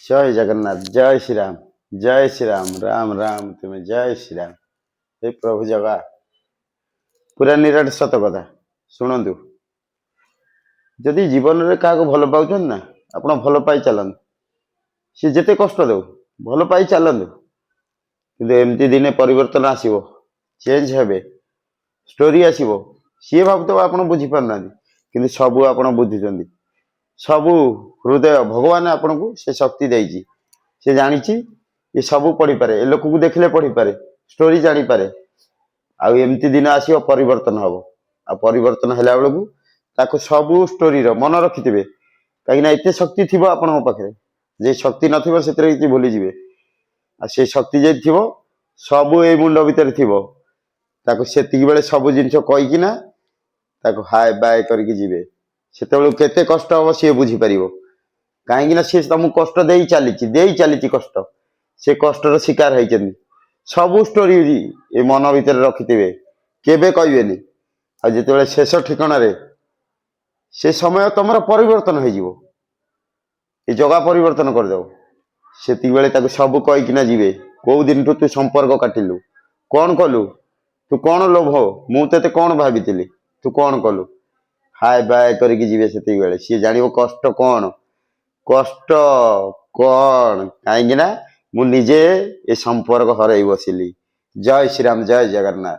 जय जगन्नाथ जय श्री राम राम राम तुम्हें जय श्री राम। हे प्रभु जगा पूरा निराट सत कथा शुणु। जदि जीवन में क्या भल पाँच ना आप भल पाई चलत सी जिते कष्ट दो भल पाई चलत कि एमती दिने परिवर्तन आसो चेंज हे स्टोरी आसो सी भाव आप बुझीपार ना कि सबू आप बुझुं सबू हृदय भगवान आपन को से शक्ति देती से जानी ये सब पढ़ी पारे ए लोक को देखले पढ़ी पारे स्टोरी जानी पारे आमती दिन आसो परिवर्तन हम आ परिवर्तन है बेलू ताको सबू स्टोरी मन रखिथे कहीं एत शक्ति थी आपण पाखे जे शक्ति न भूली जी से शक्ति जे थी सबू ये मुंड भितर थी से बेले सब जिन कहीकिना हाय बाय करके जी से केते कष्ट हम सी बुझीपार कहीं सी तुमको कष्ट दे चली कष्ट से कष्टर शिकार होती सबू स्टोरी ये मन भितर रखिथे केबे कहबेनी आते शेष ठिकाण से समय तुम परिवर्तन हो जगह परिवर्तन करदे से सब कहीकिना जी कौ दिन तू संपर्क काटिलु कौन कलु तू कौन लोभ मुझे कौन भावी तू कौन कलु हाय बाय करके जी से सी जान कष्ट कौन कहीं मुझे ये संपर्क हर बसिली। जय श्री राम जय जगन्नाथ।